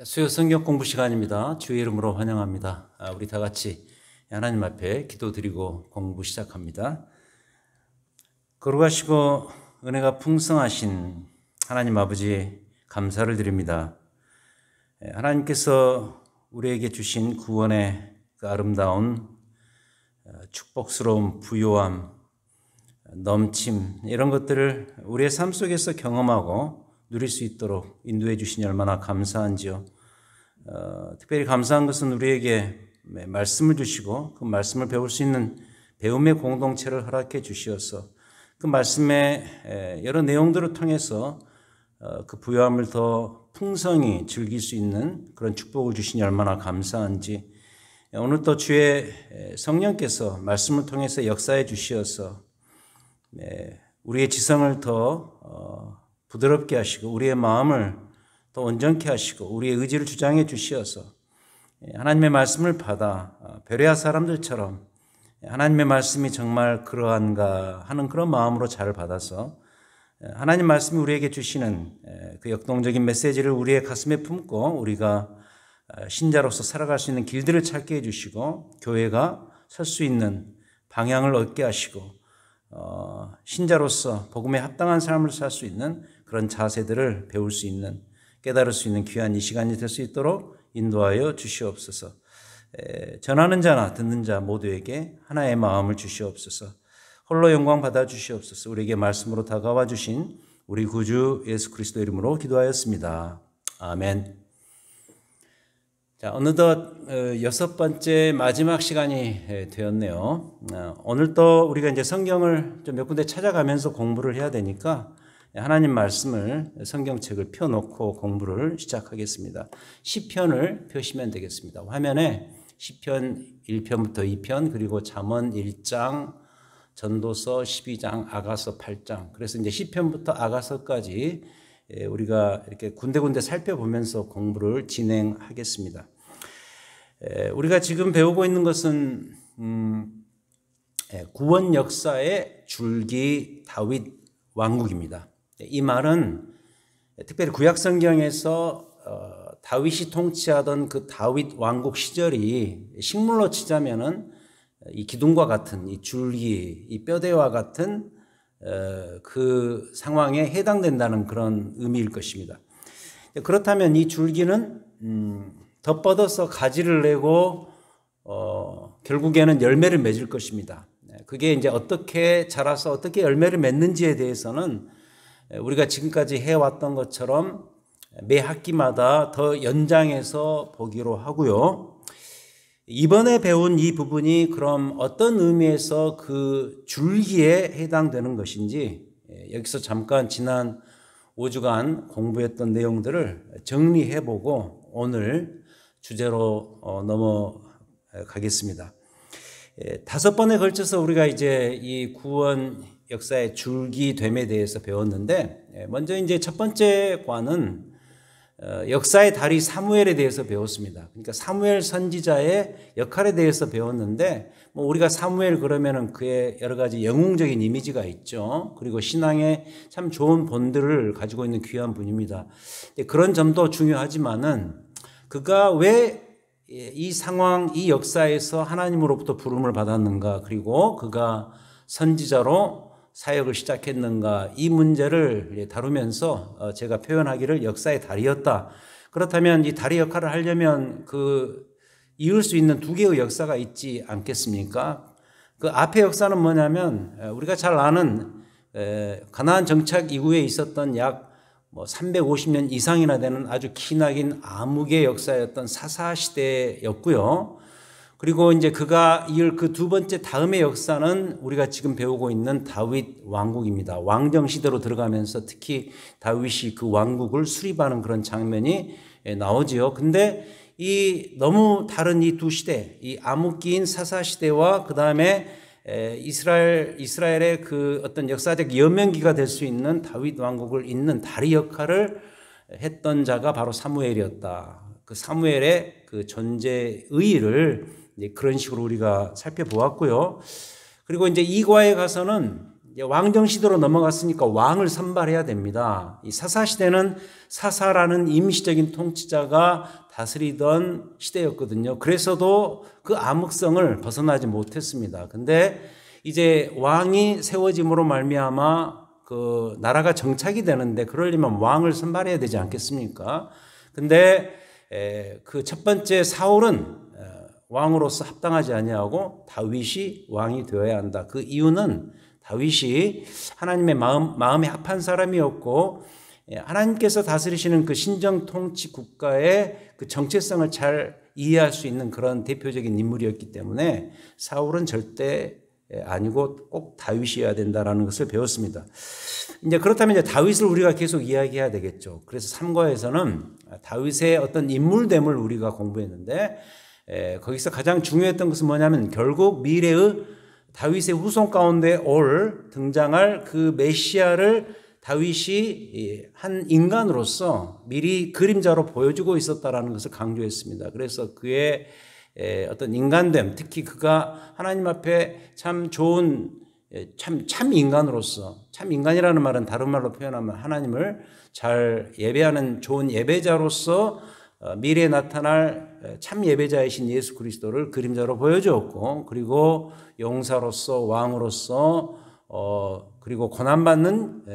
수요 성경 공부 시간입니다. 주의 이름으로 환영합니다. 우리 다 같이 하나님 앞에 기도드리고 공부 시작합니다. 거룩하시고 은혜가 풍성하신 하나님 아버지 감사를 드립니다. 하나님께서 우리에게 주신 구원의 그 아름다운 축복스러운 부요함, 넘침 이런 것들을 우리의 삶 속에서 경험하고 누릴 수 있도록 인도해 주시니 얼마나 감사한지요. 특별히 감사한 것은 우리에게 말씀을 주시고 그 말씀을 배울 수 있는 배움의 공동체를 허락해 주시어서 그 말씀의 여러 내용들을 통해서 그 부요함을 더 풍성히 즐길 수 있는 그런 축복을 주시니 얼마나 감사한지, 오늘 또 주의 성령께서 말씀을 통해서 역사해 주시어서 우리의 지성을 더 부드럽게 하시고 우리의 마음을 더 온전케 하시고 우리의 의지를 주장해 주시어서 하나님의 말씀을 받아 베레아 사람들처럼 하나님의 말씀이 정말 그러한가 하는 그런 마음으로 잘 받아서 하나님 말씀이 우리에게 주시는 그 역동적인 메시지를 우리의 가슴에 품고 우리가 신자로서 살아갈 수 있는 길들을 찾게 해주시고 교회가 설 수 있는 방향을 얻게 하시고 신자로서 복음에 합당한 삶을 살 수 있는 그런 자세들을 배울 수 있는, 깨달을 수 있는 귀한 이 시간이 될 수 있도록 인도하여 주시옵소서. 전하는 자나 듣는 자 모두에게 하나의 마음을 주시옵소서. 홀로 영광 받아 주시옵소서. 우리에게 말씀으로 다가와 주신 우리 구주 예수 그리스도 이름으로 기도하였습니다. 아멘. 자, 어느덧 6번째 마지막 시간이 되었네요. 오늘 또 우리가 이제 성경을 좀 몇 군데 찾아가면서 공부를 해야 되니까 하나님 말씀을 성경책을 펴놓고 공부를 시작하겠습니다. 시편을 펴시면 되겠습니다. 화면에 시편 1편부터 2편, 그리고 잠언 1장, 전도서 12장, 아가서 8장. 그래서 이제 시편부터 아가서까지 우리가 이렇게 군데군데 살펴보면서 공부를 진행하겠습니다. 우리가 지금 배우고 있는 것은 구원 역사의 줄기 다윗 왕국입니다. 이 말은 특별히 구약 성경에서 다윗이 통치하던 그 다윗 왕국 시절이 식물로 치자면은 이 기둥과 같은 이 줄기, 이 뼈대와 같은 그 상황에 해당된다는 그런 의미일 것입니다. 그렇다면 이 줄기는 더 뻗어서 가지를 내고 결국에는 열매를 맺을 것입니다. 그게 이제 어떻게 자라서 어떻게 열매를 맺는지에 대해서는 우리가 지금까지 해왔던 것처럼 매 학기마다 더 연장해서 보기로 하고요. 이번에 배운 이 부분이 그럼 어떤 의미에서 그 줄기에 해당되는 것인지 여기서 잠깐 지난 5주간 공부했던 내용들을 정리해보고 오늘 주제로 넘어가겠습니다. 5번에 걸쳐서 우리가 이제 이 구원 역사의 줄기됨에 대해서 배웠는데, 먼저 이제 첫 번째 과는 역사의 다리 사무엘에 대해서 배웠습니다. 그러니까 사무엘 선지자의 역할에 대해서 배웠는데, 뭐 우리가 사무엘 그러면은 그의 여러 가지 영웅적인 이미지가 있죠. 그리고 신앙에 참 좋은 본들을 가지고 있는 귀한 분입니다. 그런 점도 중요하지만은 그가 왜 이 상황, 이 역사에서 하나님으로부터 부름을 받았는가, 그리고 그가 선지자로 사역을 시작했는가, 이 문제를 다루면서 제가 표현하기를 역사의 다리였다. 그렇다면 이 다리 역할을 하려면 그 이을 수 있는 두 개의 역사가 있지 않겠습니까? 그 앞의 역사는 뭐냐면 우리가 잘 아는 가나안 정착 이후에 있었던 약 350년 이상이나 되는 아주 기나긴 암흑의 역사였던 사사 시대였고요. 그리고 이제 그가 이을 그 두 번째 다음의 역사는 우리가 지금 배우고 있는 다윗 왕국입니다. 왕정 시대로 들어가면서 특히 다윗이 그 왕국을 수립하는 그런 장면이 나오지요. 근데 이 너무 다른 이 두 시대, 이 암흑기인 사사 시대와 그 다음에 이스라엘의 그 어떤 역사적 여명기가 될 수 있는 다윗 왕국을 잇는 다리 역할을 했던 자가 바로 사무엘이었다. 그 사무엘의 그 존재 의의를 이제 그런 식으로 우리가 살펴보았고요. 그리고 이제 2과에 가서는 이제 왕정 시대로 넘어갔으니까 왕을 선발해야 됩니다. 이 사사 시대는 사사라는 임시적인 통치자가 다스리던 시대였거든요. 그래서도 그 암흑성을 벗어나지 못했습니다. 근데 이제 왕이 세워짐으로 말미암아 그 나라가 정착이 되는데 그러려면 왕을 선발해야 되지 않겠습니까? 근데 그 첫 번째 사울은 왕으로서 합당하지 아니하고 다윗이 왕이 되어야 한다. 그 이유는 다윗이 하나님의 마음에 합한 사람이었고 하나님께서 다스리시는 그 신정 통치 국가의 그 정체성을 잘 이해할 수 있는 그런 대표적인 인물이었기 때문에 사울은 절대 아니고 꼭 다윗이어야 된다라는 것을 배웠습니다. 이제 그렇다면 이제 다윗을 우리가 계속 이야기해야 되겠죠. 그래서 3과에서는 다윗의 어떤 인물됨을 우리가 공부했는데 거기서 가장 중요했던 것은 뭐냐면 결국 미래의 다윗의 후손 가운데 등장할 그 메시아를 다윗이 한 인간으로서 미리 그림자로 보여주고 있었다라는 것을 강조했습니다. 그래서 그의 어떤 인간됨, 특히 그가 하나님 앞에 참 좋은 참 인간으로서, 참 인간이라는 말은 다른 말로 표현하면 하나님을 잘 예배하는 좋은 예배자로서 미래에 나타날 참 예배자이신 예수 그리스도를 그림자로 보여주었고, 그리고 용사로서 왕으로서 그리고 고난받는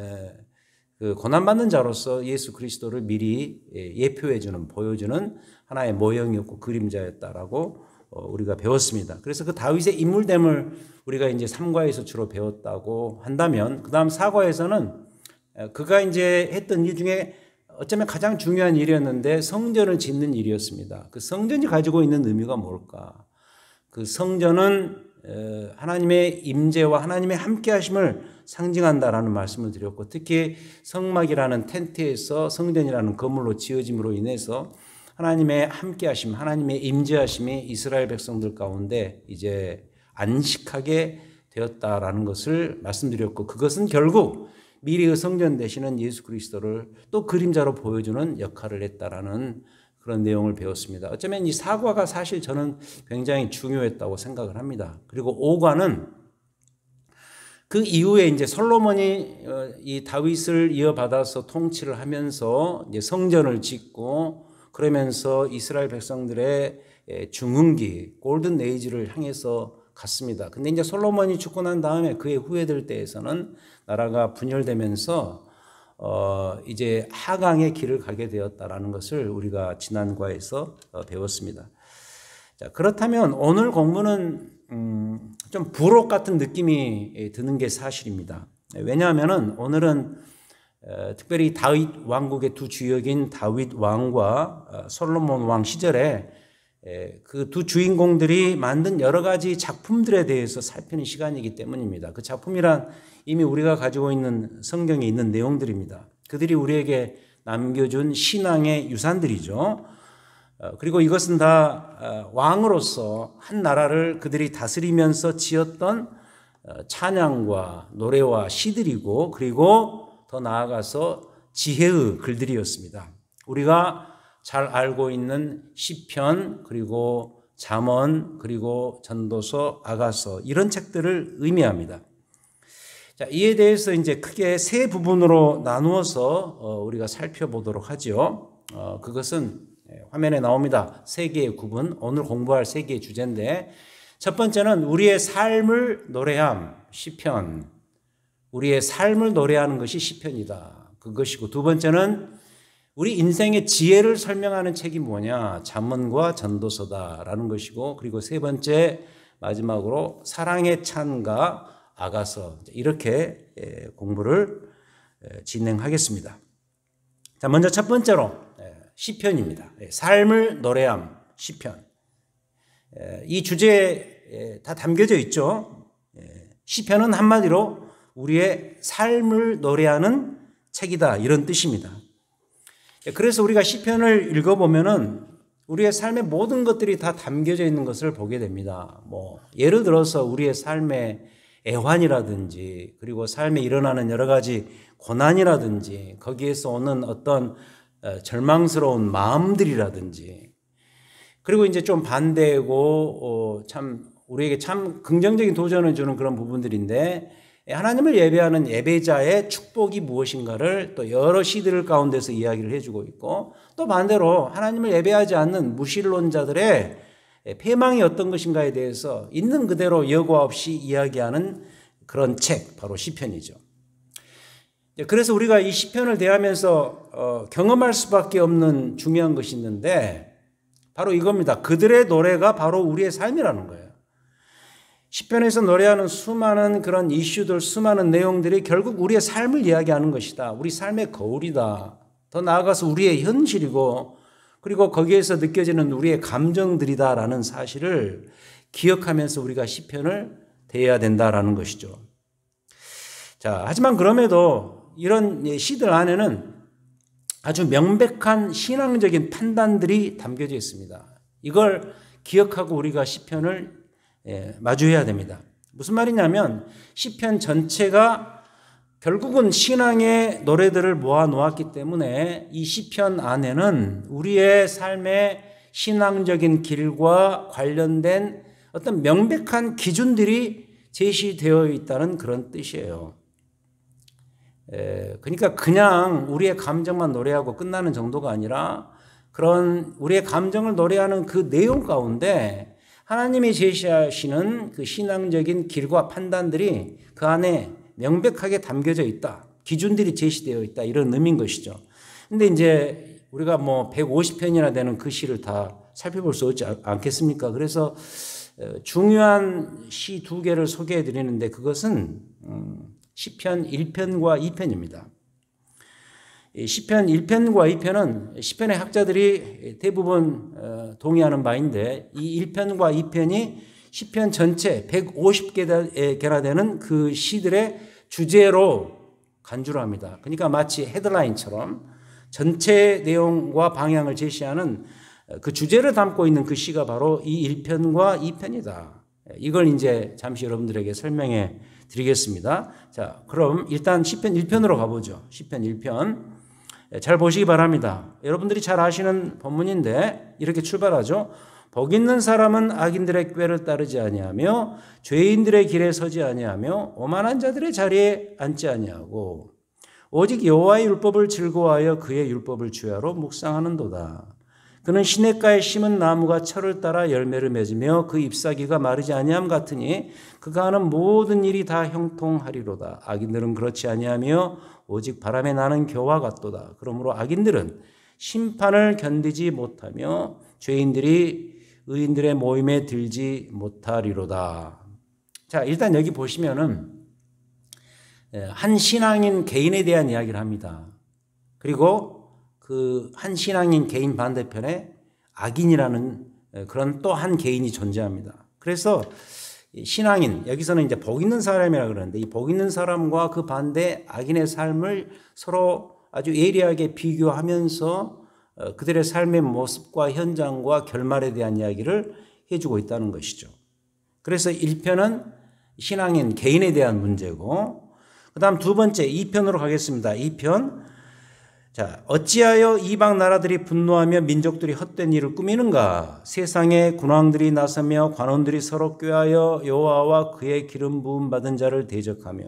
자로서 예수 그리스도를 미리 예표해주는 보여주는 하나의 모형이었고 그림자였다라고 우리가 배웠습니다. 그래서 그 다윗의 인물됨을 우리가 이제 3과에서 주로 배웠다고 한다면, 그 다음 4과에서는 그가 이제 했던 일 중에 어쩌면 가장 중요한 일이었는데 성전을 짓는 일이었습니다. 그 성전이 가지고 있는 의미가 뭘까? 그 성전은 하나님의 임재와 하나님의 함께하심을 상징한다라는 말씀을 드렸고, 특히 성막이라는 텐트에서 성전이라는 건물로 지어짐으로 인해서 하나님의 함께하심, 하나님의 임재하심이 이스라엘 백성들 가운데 이제 안식하게 되었다라는 것을 말씀드렸고, 그것은 결국 미래의 성전 되시는 예수 그리스도를 또 그림자로 보여주는 역할을 했다라는 그런 내용을 배웠습니다. 어쩌면 이 4과가 사실 저는 굉장히 중요했다고 생각을 합니다. 그리고 5과는 그 이후에 이제 솔로몬이 이 다윗을 이어받아서 통치를 하면서 이제 성전을 짓고 그러면서 이스라엘 백성들의 중흥기, 골든 에이지를 향해서 갔습니다. 근데 이제 솔로몬이 죽고 난 다음에 그의 후예들 때에서는 나라가 분열되면서 이제 하강의 길을 가게 되었다라는 것을 우리가 지난 과에서 배웠습니다. 자, 그렇다면 오늘 공부는 좀 부록 같은 느낌이 드는 게 사실입니다. 왜냐하면은 오늘은 특별히 다윗 왕국의 두 주역인 다윗 왕과 솔로몬 왕 시절에 그 두 주인공들이 만든 여러 가지 작품들에 대해서 살피는 시간이기 때문입니다. 그 작품이란 이미 우리가 가지고 있는 성경에 있는 내용들입니다. 그들이 우리에게 남겨준 신앙의 유산들이죠. 그리고 이것은 다 왕으로서 한 나라를 그들이 다스리면서 지었던 찬양과 노래와 시들이고, 그리고 더 나아가서 지혜의 글들이었습니다. 우리가 잘 알고 있는 시편, 그리고 잠언, 그리고 전도서, 아가서, 이런 책들을 의미합니다. 자, 이에 대해서 이제 크게 세 부분으로 나누어서 우리가 살펴보도록 하죠. 그것은 화면에 나옵니다. 세 개의 구분, 오늘 공부할 세 개의 주제인데, 첫 번째는 우리의 삶을 노래함, 시편. 우리의 삶을 노래하는 것이 시편이다. 그것이고, 두 번째는 우리 인생의 지혜를 설명하는 책이 뭐냐? 잠언과 전도서다라는 것이고, 그리고 세 번째 마지막으로 사랑의 찬가, 아가서, 이렇게 공부를 진행하겠습니다. 자, 먼저 첫 번째로 시편입니다. 삶을 노래함, 시편. 이 주제에 다 담겨져 있죠. 시편은 한마디로 우리의 삶을 노래하는 책이다, 이런 뜻입니다. 그래서 우리가 시편을 읽어보면은 우리의 삶의 모든 것들이 다 담겨져 있는 것을 보게 됩니다. 예를 들어서 우리의 삶의 애환이라든지, 그리고 삶에 일어나는 여러 가지 고난이라든지, 거기에서 오는 어떤 절망스러운 마음들이라든지, 그리고 이제 좀 반대고 참 우리에게 참 긍정적인 도전을 주는 그런 부분들인데, 하나님을 예배하는 예배자의 축복이 무엇인가를 또 여러 시들 가운데서 이야기를 해주고 있고, 또 반대로 하나님을 예배하지 않는 무신론자들의 패망이 어떤 것인가에 대해서 있는 그대로 여과 없이 이야기하는 그런 책, 바로 시편이죠. 그래서 우리가 이 시편을 대하면서 경험할 수밖에 없는 중요한 것이 있는데, 바로 이겁니다. 그들의 노래가 바로 우리의 삶이라는 거예요. 시편에서 노래하는 수많은 그런 이슈들, 수많은 내용들이 결국 우리의 삶을 이야기하는 것이다. 우리 삶의 거울이다. 더 나아가서 우리의 현실이고, 그리고 거기에서 느껴지는 우리의 감정들이다라는 사실을 기억하면서 우리가 시편을 대해야 된다라는 것이죠. 자, 하지만 그럼에도 이런 시들 안에는 아주 명백한 신앙적인 판단들이 담겨져 있습니다. 이걸 기억하고 우리가 시편을 마주해야 됩니다. 무슨 말이냐면 시편 전체가 결국은 신앙의 노래들을 모아 놓았기 때문에 이 시편 안에는 우리의 삶의 신앙적인 길과 관련된 어떤 명백한 기준들이 제시되어 있다는 그런 뜻이에요. 그러니까 그냥 우리의 감정만 노래하고 끝나는 정도가 아니라 그런 우리의 감정을 노래하는 그 내용 가운데 하나님이 제시하시는 그 신앙적인 길과 판단들이 그 안에 명백하게 담겨져 있다. 기준들이 제시되어 있다. 이런 의미인 것이죠. 근데 이제 우리가 뭐 150편이나 되는 그 시를 다 살펴볼 수 없지 않겠습니까? 그래서 중요한 시 두 개를 소개해 드리는데 그것은 시편 1편과 2편입니다. 시편 1편과 2편은 시편의 학자들이 대부분 동의하는 바인데 이 1편과 2편이 시편 전체 150개나 되는 그 시들의 주제로 간주를 합니다. 그러니까 마치 헤드라인처럼 전체 내용과 방향을 제시하는 그 주제를 담고 있는 그 시가 바로 이 1편과 2편이다. 이걸 이제 잠시 여러분들에게 설명해 드리겠습니다. 자, 그럼 일단 시편 1편으로 가보죠. 시편 1편. 잘 보시기 바랍니다. 여러분들이 잘 아시는 본문인데 이렇게 출발하죠. 복 있는 사람은 악인들의 꾀를 따르지 아니하며 죄인들의 길에 서지 아니하며 오만한 자들의 자리에 앉지 아니하고 오직 여호와의 율법을 즐거워하여 그의 율법을 주야로 묵상하는도다. 그는 시냇가에 심은 나무가 철을 따라 열매를 맺으며 그 잎사귀가 마르지 아니함 같으니 그가 하는 모든 일이 다 형통하리로다. 악인들은 그렇지 아니하며 오직 바람에 나는 겨와 같도다. 그러므로 악인들은 심판을 견디지 못하며 죄인들이 의인들의 모임에 들지 못하리로다. 자, 일단 여기 보시면은 한 신앙인 개인에 대한 이야기를 합니다. 그리고 그 한 신앙인 개인 반대편에 악인이라는 그런 또 한 개인이 존재합니다. 그래서 신앙인, 여기서는 이제 복 있는 사람이라 그러는데 이 복 있는 사람과 그 반대 악인의 삶을 서로 아주 예리하게 비교하면서 그들의 삶의 모습과 현장과 결말에 대한 이야기를 해주고 있다는 것이죠. 그래서 1편은 신앙인 개인에 대한 문제고, 그 다음 두 번째 2편으로 가겠습니다. 2편. 자, 어찌하여 이방 나라들이 분노하며 민족들이 헛된 일을 꾸미는가? 세상의 군왕들이 나서며 관원들이 서로 꾀하여 여호와와 그의 기름 부음 받은 자를 대적하며.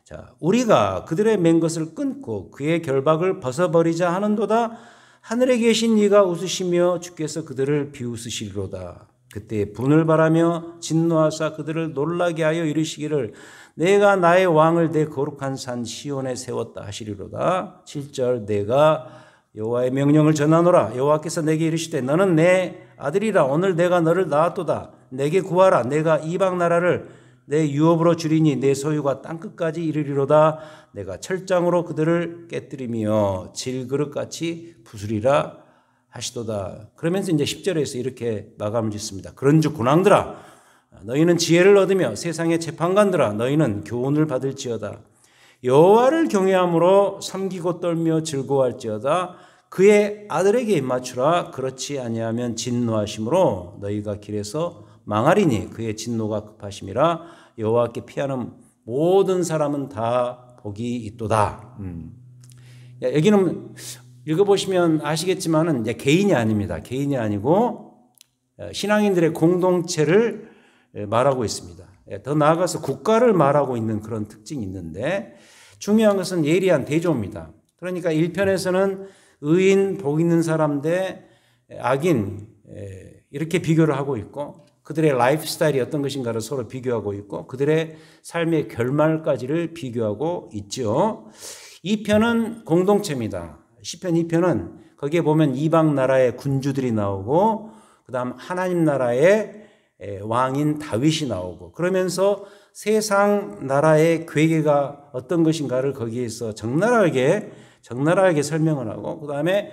자, 우리가 그들의 맨 것을 끊고 그의 결박을 벗어버리자 하는도다. 하늘에 계신 이가 웃으시며 주께서 그들을 비웃으시리로다. 그때 분을 바라며 진노하사 그들을 놀라게 하여 이르시기를 내가 나의 왕을 내 거룩한 산 시온에 세웠다 하시리로다. 7절 내가 여호와의 명령을 전하노라. 여호와께서 내게 이르시되 너는 내 아들이라. 오늘 내가 너를 낳았도다. 내게 구하라. 내가 이방 나라를 내 유업으로 주리니 내 소유가 땅끝까지 이르리로다. 내가 철장으로 그들을 깨뜨리며 질그릇같이 부수리라 하시도다. 그러면서 이제 10절에서 이렇게 마감을 짓습니다. 그런즉 군왕들아 너희는 지혜를 얻으며 세상의 재판관들아 너희는 교훈을 받을지어다. 여호와를 경외함으로 섬기고 떨며 즐거워할지어다. 그의 아들에게 입맞추라. 그렇지 아니하면 진노하심으로 너희가 길에서 망하리니 그의 진노가 급하심이라. 여호와께 피하는 모든 사람은 다 복이 있도다. 여기는 읽어보시면 아시겠지만은 이제 개인이 아닙니다. 개인이 아니고 신앙인들의 공동체를 말하고 있습니다. 더 나아가서 국가를 말하고 있는 그런 특징이 있는데 중요한 것은 예리한 대조입니다. 그러니까 1편에서는 의인, 복 있는 사람 대 악인 이렇게 비교를 하고 있고 그들의 라이프 스타일이 어떤 것인가를 서로 비교하고 있고 그들의 삶의 결말까지를 비교하고 있죠. 2편은 공동체입니다. 시편 2편은 거기에 보면 이방 나라의 군주들이 나오고 그다음 하나님 나라의 왕인 다윗이 나오고 그러면서 세상 나라의 괴계가 어떤 것인가를 거기에서 적나라하게 설명을 하고 그다음에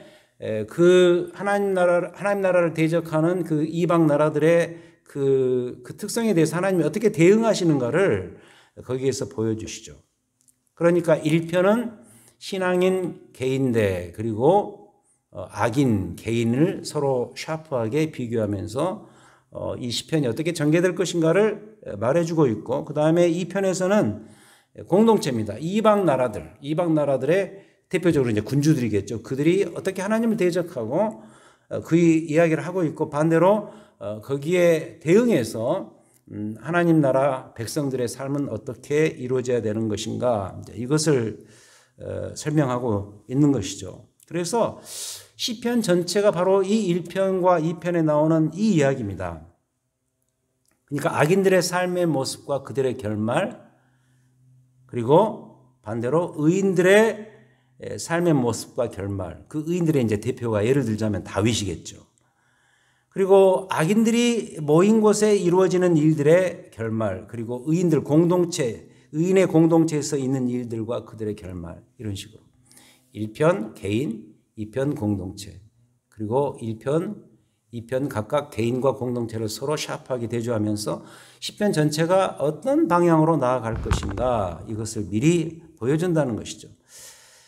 그 하나님 나라를 대적하는 그 이방 나라들의 그 특성에 대해서 하나님이 어떻게 대응하시는가를 거기에서 보여주시죠. 그러니까 1편은 신앙인 개인대 그리고 악인 개인을 서로 샤프하게 비교하면서 이 시편이 어떻게 전개될 것인가를 말해주고 있고 그 다음에 2편에서는 공동체입니다. 이방 나라들의 대표적으로 이제 군주들이겠죠. 그들이 어떻게 하나님을 대적하고 그 이야기를 하고 있고 반대로 거기에 대응해서 하나님 나라 백성들의 삶은 어떻게 이루어져야 되는 것인가 이것을 설명하고 있는 것이죠. 그래서 시편 전체가 바로 이 1편과 2편에 나오는 이 이야기입니다. 그러니까 악인들의 삶의 모습과 그들의 결말 그리고 반대로 의인들의 삶의 모습과 결말 그 의인들의 이제 대표가 예를 들자면 다윗이겠죠. 그리고 악인들이 모인 곳에 이루어지는 일들의 결말 그리고 의인의 공동체에서 있는 일들과 그들의 결말 이런 식으로 1편 개인 2편 공동체 그리고 1편 2편 각각 개인과 공동체를 서로 샤프하게 대조하면서 시편 전체가 어떤 방향으로 나아갈 것인가 이것을 미리 보여준다는 것이죠.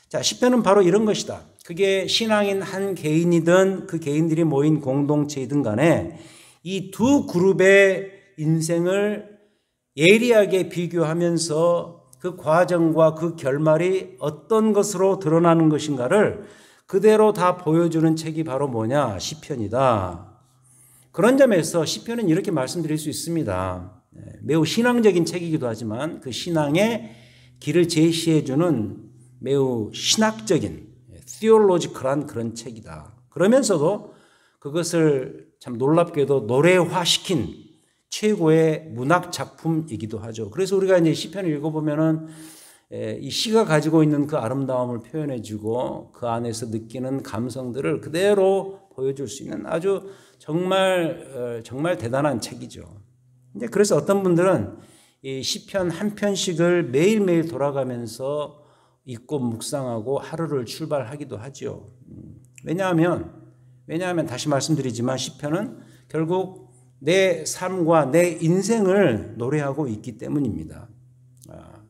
자, 시편은 바로 이런 것이다. 그게 신앙인 한 개인이든 그 개인들이 모인 공동체이든 간에 이 두 그룹의 인생을 예리하게 비교하면서 그 과정과 그 결말이 어떤 것으로 드러나는 것인가를 그대로 다 보여주는 책이 바로 뭐냐? 시편이다. 그런 점에서 시편은 이렇게 말씀드릴 수 있습니다. 매우 신앙적인 책이기도 하지만 그 신앙의 길을 제시해주는 매우 신학적인 theological한 그런 책이다. 그러면서도 그것을 참 놀랍게도 노래화시킨 최고의 문학 작품이기도 하죠. 그래서 우리가 이제 시편을 읽어보면은 이 시가 가지고 있는 그 아름다움을 표현해주고 그 안에서 느끼는 감성들을 그대로 보여줄 수 있는 아주 정말 대단한 책이죠. 이제 그래서 어떤 분들은 이 시편 한 편씩을 매일매일 돌아가면서 읽고 묵상하고 하루를 출발하기도 하죠. 왜냐하면 다시 말씀드리지만 시편은 결국 내 삶과 내 인생을 노래하고 있기 때문입니다.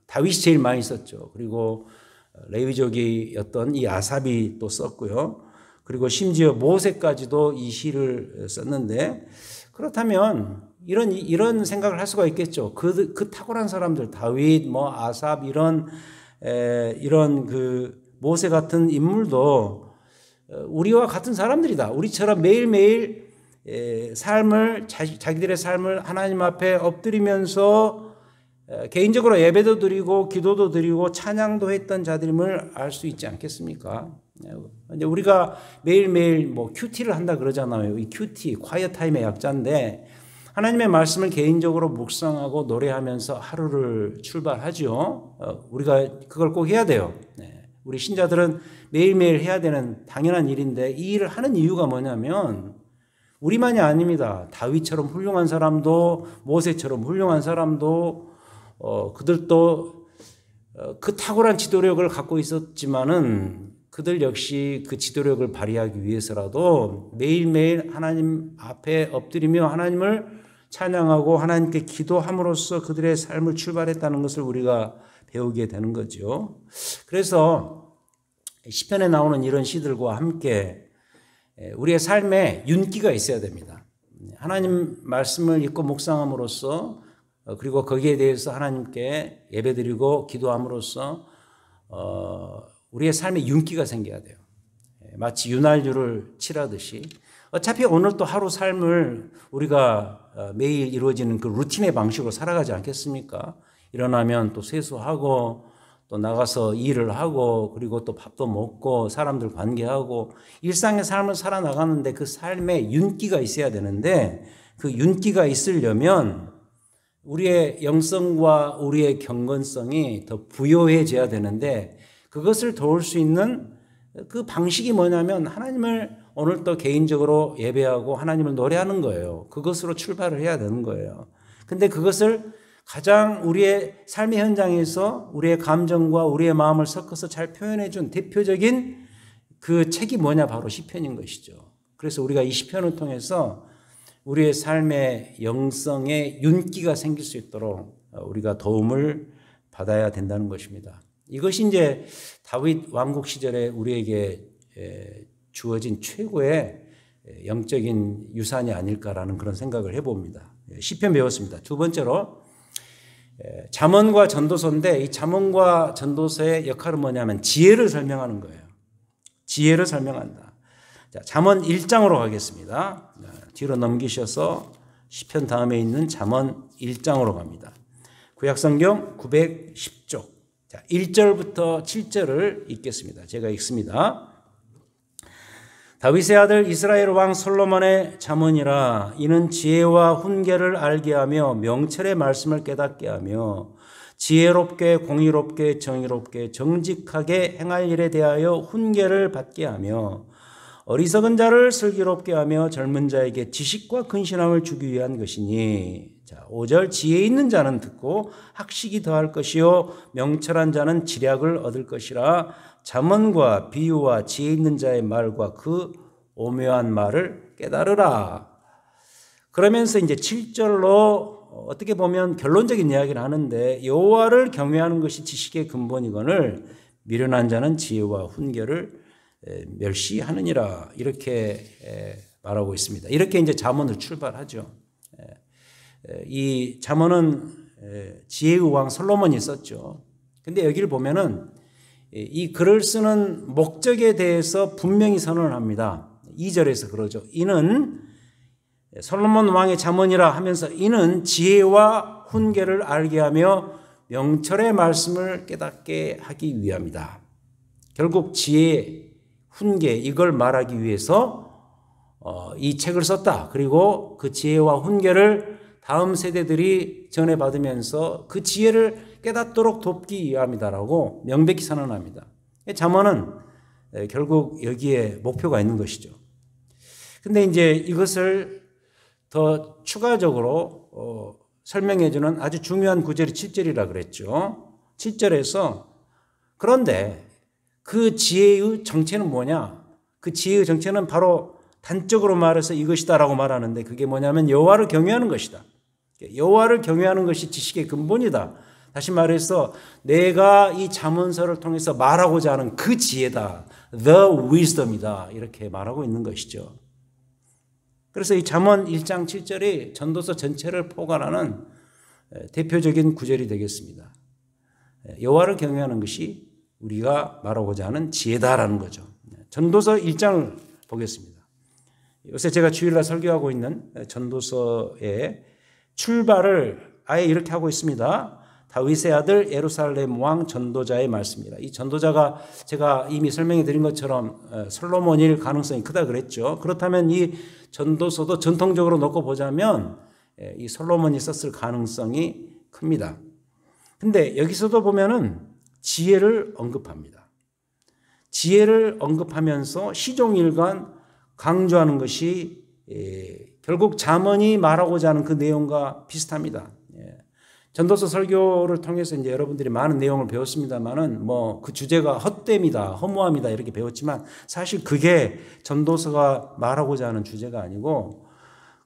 다윗이 제일 많이 썼죠. 그리고 레위족이었던 이 아삽이 또 썼고요. 그리고 심지어 모세까지도 이 시를 썼는데 그렇다면 이런 생각을 할 수가 있겠죠. 그 탁월한 사람들 다윗, 아삽 이런 그 모세 같은 인물도 우리와 같은 사람들이다. 우리처럼 매일매일 삶을 자기들의 삶을 하나님 앞에 엎드리면서 개인적으로 예배도 드리고 기도도 드리고 찬양도 했던 자들임을 알 수 있지 않겠습니까? 이제 우리가 매일매일 큐티를 한다 그러잖아요. 이 큐티, 콰이어 타임의 약자인데 하나님의 말씀을 개인적으로 묵상하고 노래하면서 하루를 출발하죠. 우리가 그걸 꼭 해야 돼요. 우리 신자들은 매일매일 해야 되는 당연한 일인데 이 일을 하는 이유가 뭐냐면 우리만이 아닙니다. 다윗처럼 훌륭한 사람도 모세처럼 훌륭한 사람도 그들도 그 탁월한 지도력을 갖고 있었지만은 그들 역시 그 지도력을 발휘하기 위해서라도 매일매일 하나님 앞에 엎드리며 하나님을 찬양하고 하나님께 기도함으로써 그들의 삶을 출발했다는 것을 우리가 배우게 되는 거죠. 그래서 시편에 나오는 이런 시들과 함께 우리의 삶에 윤기가 있어야 됩니다. 하나님 말씀을 읽고 묵상함으로써 그리고 거기에 대해서 하나님께 예배드리고 기도함으로써 우리의 삶에 윤기가 생겨야 돼요. 마치 윤활유를 칠하듯이 어차피 오늘 또 하루 삶을 우리가 매일 이루어지는 그 루틴의 방식으로 살아가지 않겠습니까? 일어나면 또 세수하고 또 나가서 일을 하고 그리고 또 밥도 먹고 사람들 관계하고 일상의 삶을 살아나가는데 그 삶에 윤기가 있어야 되는데 그 윤기가 있으려면 우리의 영성과 우리의 경건성이 더 부요해져야 되는데 그것을 도울 수 있는 그 방식이 뭐냐면 하나님을 오늘 또 개인적으로 예배하고 하나님을 노래하는 거예요. 그것으로 출발을 해야 되는 거예요. 근데 그것을 가장 우리의 삶의 현장에서 우리의 감정과 우리의 마음을 섞어서 잘 표현해 준 대표적인 그 책이 뭐냐? 바로 시편인 것이죠. 그래서 우리가 이 시편을 통해서 우리의 삶의 영성에 윤기가 생길 수 있도록 우리가 도움을 받아야 된다는 것입니다. 이것이 이제 다윗 왕국 시절에 우리에게 주어진 최고의 영적인 유산이 아닐까라는 그런 생각을 해봅니다. 시편 배웠습니다. 두 번째로 잠언과 전도서인데 이 잠언과 전도서의 역할은 뭐냐면 지혜를 설명하는 거예요. 지혜를 설명한다. 자, 잠언 1장으로 가겠습니다. 뒤로 넘기셔서 시편 다음에 있는 잠언 1장으로 갑니다. 구약성경 910쪽. 자, 1절부터 7절을 읽겠습니다. 제가 읽습니다. 다윗의 아들 이스라엘 왕 솔로몬의 잠언이라. 이는 지혜와 훈계를 알게 하며 명철의 말씀을 깨닫게 하며 지혜롭게 공의롭게 정의롭게 정직하게 행할 일에 대하여 훈계를 받게 하며 어리석은 자를 슬기롭게 하며 젊은 자에게 지식과 근신함을 주기 위한 것이니. 자, 5절 지혜 있는 자는 듣고 학식이 더할 것이요 명철한 자는 지략을 얻을 것이라. 잠언과 비유와 지혜 있는 자의 말과 그 오묘한 말을 깨달으라. 그러면서 이제 7절로 어떻게 보면 결론적인 이야기를 하는데 여호와를 경외하는 것이 지식의 근본이거늘 미련한 자는 지혜와 훈계를 멸시하느니라. 이렇게 말하고 있습니다. 이렇게 이제 잠언을 출발하죠. 이 잠언은 지혜의 왕 솔로몬이 썼죠. 근데 여기를 보면은 이 글을 쓰는 목적에 대해서 분명히 선언을 합니다. 2절에서 그러죠. 이는 솔로몬 왕의 잠언이라 하면서 이는 지혜와 훈계를 알게 하며 명철의 말씀을 깨닫게 하기 위함이다. 결국 지혜, 훈계 이걸 말하기 위해서 이 책을 썼다. 그리고 그 지혜와 훈계를 다음 세대들이 전해받으면서 그 지혜를 깨닫도록 돕기 위함이다라고 명백히 선언합니다. 잠언은 결국 여기에 목표가 있는 것이죠. 근데 이제 이것을 더 추가적으로 설명해 주는 아주 중요한 구절이 7절이라 그랬죠. 7절에서 그런데 그 지혜의 정체는 뭐냐? 그 지혜의 정체는 바로 단적으로 말해서 이것이다라고 말하는데 그게 뭐냐면 여호와를 경외하는 것이다. 여호와를 경외하는 것이 지식의 근본이다. 다시 말해서 내가 이 잠언서를 통해서 말하고자 하는 그 지혜다. The wisdom이다. 이렇게 말하고 있는 것이죠. 그래서 이 잠언 1장 7절이 전도서 전체를 포괄하는 대표적인 구절이 되겠습니다. 여호와를 경외하는 것이 우리가 말하고자 하는 지혜다라는 거죠. 전도서 1장을 보겠습니다. 요새 제가 주일날 설교하고 있는 전도서의 출발을 아예 이렇게 하고 있습니다. 다윗의 아들 예루살렘 왕 전도자의 말씀입니다. 이 전도자가 제가 이미 설명해 드린 것처럼 솔로몬일 가능성이 크다 그랬죠. 그렇다면 이 전도서도 전통적으로 놓고 보자면 이 솔로몬이 썼을 가능성이 큽니다. 근데 여기서도 보면은 지혜를 언급합니다. 지혜를 언급하면서 시종일관 강조하는 것이 결국 잠언이 말하고자 하는 그 내용과 비슷합니다. 전도서 설교를 통해서 이제 여러분들이 많은 내용을 배웠습니다만은 뭐 그 주제가 헛됨이다, 허무함이다 이렇게 배웠지만 사실 그게 전도서가 말하고자 하는 주제가 아니고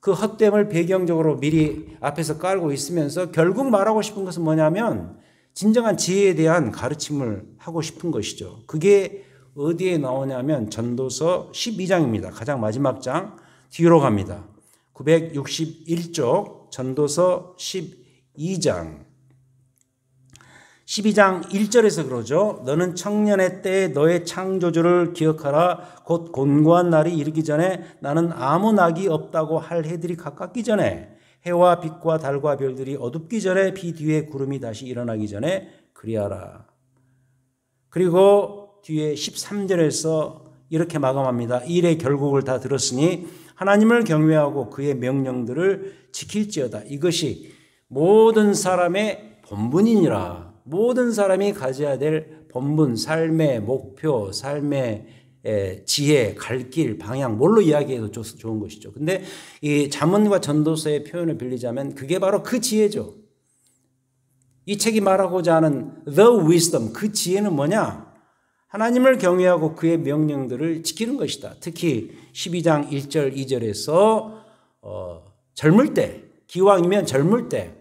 그 헛됨을 배경적으로 미리 앞에서 깔고 있으면서 결국 말하고 싶은 것은 뭐냐면 진정한 지혜에 대한 가르침을 하고 싶은 것이죠. 그게 어디에 나오냐면 전도서 12장입니다. 가장 마지막 장 뒤로 갑니다. 961쪽 전도서 12장 12장 1절에서 그러죠. 너는 청년의 때에 너의 창조주를 기억하라. 곧 곤고한 날이 이르기 전에 나는 아무 낙이 없다고 할 해들이 가깝기 전에 해와 빛과 달과 별들이 어둡기 전에 비 뒤에 구름이 다시 일어나기 전에 그리하라. 그리고 뒤에 13절에서 이렇게 마감합니다. 이 일의 결국을 다 들었으니 하나님을 경외하고 그의 명령들을 지킬지어다. 이것이 모든 사람의 본분이니라. 모든 사람이 가져야 될 본분, 삶의 목표, 삶의 지혜, 갈 길, 방향, 뭘로 이야기해도 좋은 것이죠. 근데 이 잠언과 전도서의 표현을 빌리자면 그게 바로 그 지혜죠. 이 책이 말하고자 하는 the wisdom, 그 지혜는 뭐냐? 하나님을 경외하고 그의 명령들을 지키는 것이다. 특히 12장 1절, 2절에서 젊을 때, 기왕이면 젊을 때,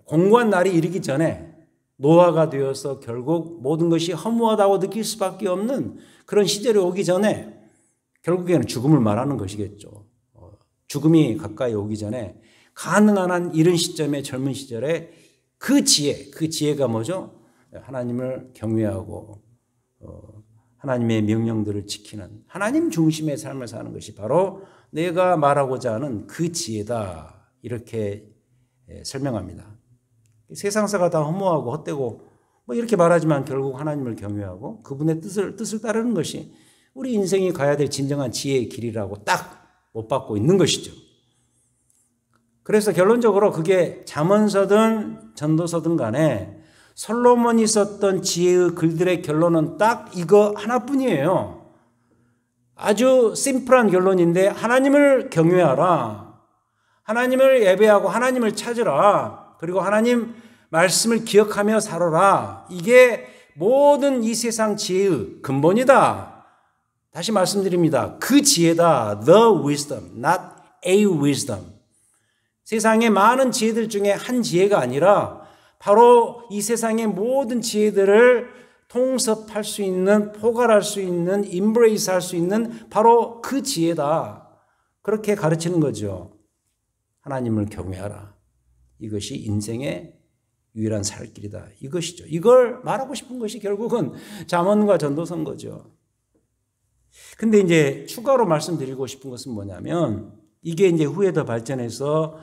공고한 날이 이르기 전에 노화가 되어서 결국 모든 것이 허무하다고 느낄 수밖에 없는 그런 시절이 오기 전에 결국에는 죽음을 말하는 것이겠죠. 죽음이 가까이 오기 전에 가능한 한 이른 시점에 젊은 시절에 그 지혜가 뭐죠? 하나님을 경외하고 하나님의 명령들을 지키는 하나님 중심의 삶을 사는 것이 바로 내가 말하고자 하는 그 지혜다. 이렇게 설명합니다. 세상사가 다 허무하고 헛되고 뭐 이렇게 말하지만 결국 하나님을 경외하고 그분의 뜻을 따르는 것이 우리 인생이 가야 될 진정한 지혜의 길이라고 딱 못 받고 있는 것이죠. 그래서 결론적으로 그게 잠언서든 전도서든 간에 솔로몬이 썼던 지혜의 글들의 결론은 딱 이거 하나뿐이에요. 아주 심플한 결론인데 하나님을 경외하라. 하나님을 예배하고 하나님을 찾으라. 그리고 하나님 말씀을 기억하며 살아라. 이게 모든 이 세상 지혜의 근본이다. 다시 말씀드립니다. 그 지혜다. The wisdom, not a wisdom. 세상의 많은 지혜들 중에 한 지혜가 아니라 바로 이 세상의 모든 지혜들을 통섭할 수 있는, 포괄할 수 있는, embrace 할 수 있는 바로 그 지혜다. 그렇게 가르치는 거죠. 하나님을 경외하라. 이것이 인생의 유일한 살 길이다. 이것이죠. 이걸 말하고 싶은 것이 결국은 잠언과 전도서인 거죠. 근데 이제 추가로 말씀드리고 싶은 것은 뭐냐면 이게 이제 후에 더 발전해서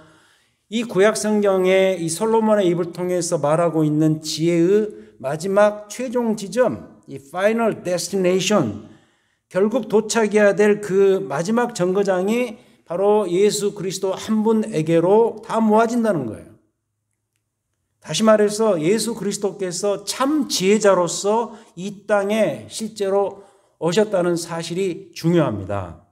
이 구약 성경의 이 솔로몬의 입을 통해서 말하고 있는 지혜의 마지막 최종 지점, 이 final destination, 결국 도착해야 될 그 마지막 정거장이 바로 예수 그리스도 한 분에게로 다 모아진다는 거예요. 다시 말해서 예수 그리스도께서 참 지혜자로서 이 땅에 실제로 오셨다는 사실이 중요합니다.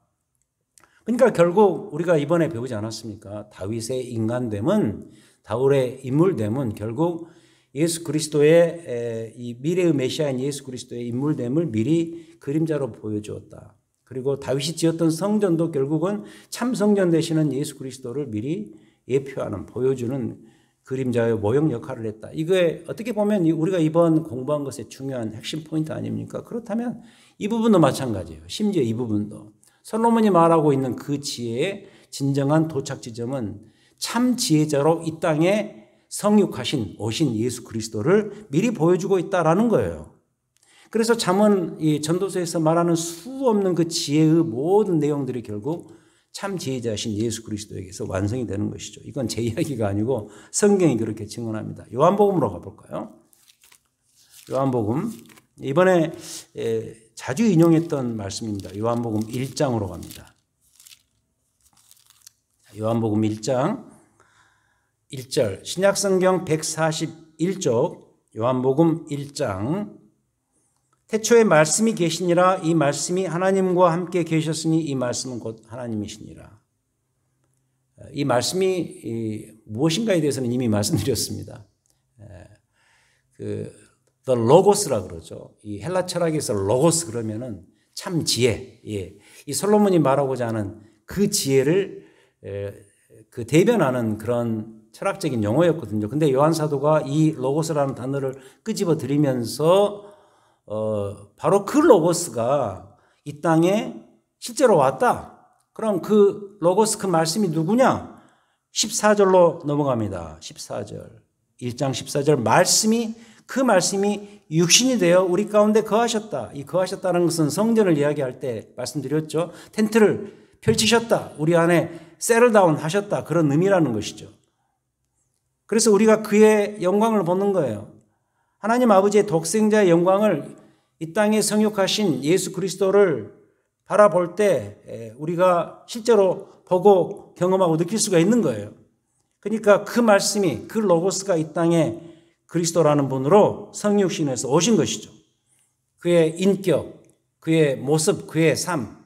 그러니까 결국 우리가 이번에 배우지 않았습니까? 다윗의 인간됨은, 다윗의 인물됨은 결국 예수 그리스도의 이 미래의 메시아인 예수 그리스도의 인물됨을 미리 그림자로 보여주었다. 그리고 다윗이 지었던 성전도 결국은 참 성전 되시는 예수 그리스도를 미리 예표하는, 보여주는 그림자의 모형 역할을 했다. 이거에 어떻게 보면 우리가 이번 공부한 것의 중요한 핵심 포인트 아닙니까? 그렇다면 이 부분도 마찬가지예요. 심지어 이 부분도. 솔로몬이 말하고 있는 그 지혜의 진정한 도착 지점은 참 지혜자로 이 땅에 성육하신 오신 예수 그리스도를 미리 보여주고 있다라는 거예요. 그래서 잠언 이 전도서에서 말하는 수 없는 그 지혜의 모든 내용들이 결국 참 지혜자신 예수 그리스도에게서 완성이 되는 것이죠. 이건 제 이야기가 아니고 성경이 그렇게 증언합니다. 요한복음으로 가볼까요? 요한복음 이번에 자주 인용했던 말씀입니다. 요한복음 1장으로 갑니다. 요한복음 1장 1절 신약성경 141쪽 요한복음 1장 태초에 말씀이 계시니라 이 말씀이 하나님과 함께 계셨으니 이 말씀은 곧 하나님이시니라. 이 말씀이 무엇인가에 대해서는 이미 말씀드렸습니다. The Logos라 그러죠. 이 헬라 철학에서 로고스 그러면은 참 지혜. 이 솔로몬이 말하고자 하는 그 지혜를 그 대변하는 그런 철학적인 용어였거든요. 근데 요한 사도가 이 로고스라는 단어를 끄집어 들이면서 바로 그 로고스가 이 땅에 실제로 왔다. 그럼 그 로고스 그 말씀이 누구냐? 14절로 넘어갑니다. 14절. 1장 14절 말씀이 그 말씀이 육신이 되어 우리 가운데 거하셨다. 이 거하셨다는 것은 성전을 이야기할 때 말씀드렸죠. 텐트를 펼치셨다. 우리 안에 셋틀다운 하셨다. 그런 의미라는 것이죠. 그래서 우리가 그의 영광을 보는 거예요. 하나님 아버지의 독생자의 영광을 이 땅에 성육하신 예수 그리스도를 바라볼 때 우리가 실제로 보고 경험하고 느낄 수가 있는 거예요. 그러니까 그 말씀이, 그 로고스가 이 땅에 그리스도라는 분으로 성육신에서 오신 것이죠. 그의 인격, 그의 모습, 그의 삶,